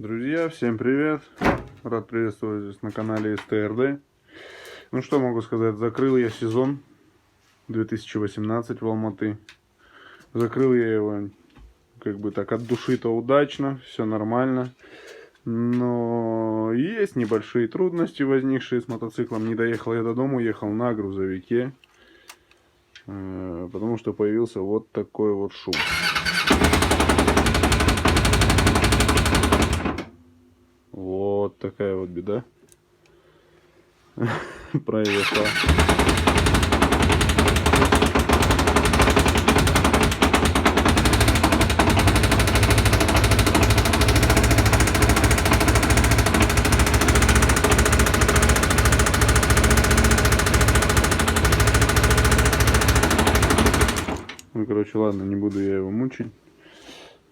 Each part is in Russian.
Друзья, всем привет! Рад приветствовать вас на канале СТРД. Ну что могу сказать, закрыл я сезон 2018 в Алматы. Закрыл я его как бы так от души-то удачно, все нормально. Но есть небольшие трудности, возникшие с мотоциклом. Не доехал я до дома, ехал на грузовике. Потому что появился вот такой вот шум. Вот такая вот беда произошла. Ну, короче, ладно, не буду я его мучить.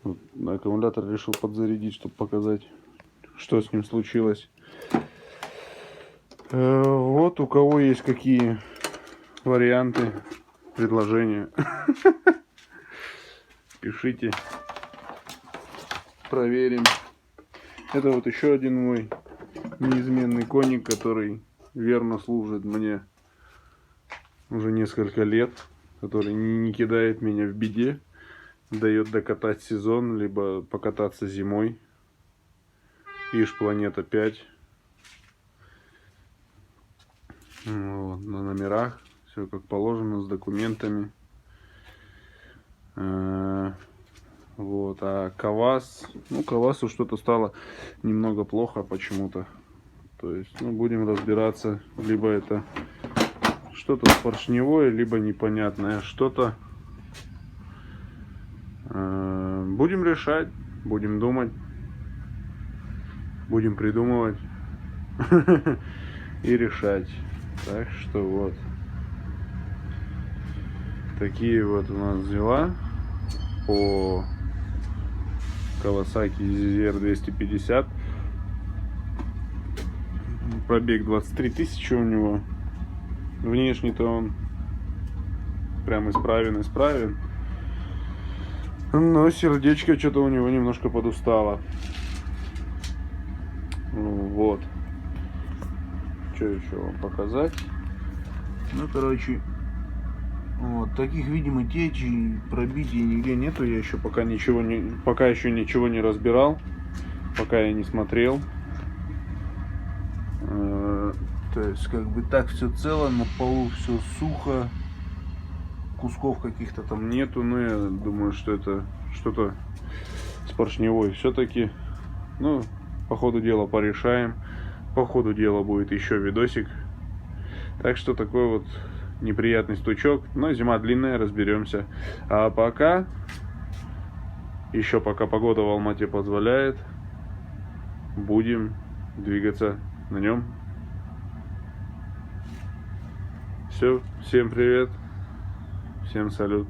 Вот, аккумулятор решил подзарядить, чтобы показать, что с ним случилось. Вот у кого есть какие варианты, предложения, пишите, проверим. Это вот еще один мой неизменный коник, который верно служит мне уже несколько лет, который не кидает меня в беде, дает докатать сезон, либо покататься зимой. Иж Планета 5. Вот, на номерах, все как положено, с документами. Вот, а КАВАЗ, ну, КАВАЗу что-то стало немного плохо почему-то. То есть, ну, будем разбираться, либо это что-то поршневое, либо непонятное что-то. Будем решать, будем думать, будем придумывать и решать. Так что вот такие вот у нас дела по Kawasaki ZR250. Пробег 23 тысячи у него. Внешне-то он прям исправен. Но сердечко что-то у него немножко подустало. Вот. Что еще вам показать? Ну, короче, вот таких, видимо, течей, пробитий нигде нету. Я еще пока еще ничего не разбирал, пока я не смотрел. То есть, как бы так все цело, на полу все сухо, кусков каких-то там нету. Но я думаю, что это что-то с поршневой все-таки. Ну, по ходу дела порешаем. По ходу дела будет еще видосик. Так что такой вот неприятный стучок. Но зима длинная, разберемся. А пока, пока погода в Алмате позволяет, будем двигаться на нем. Все, всем привет, всем салют.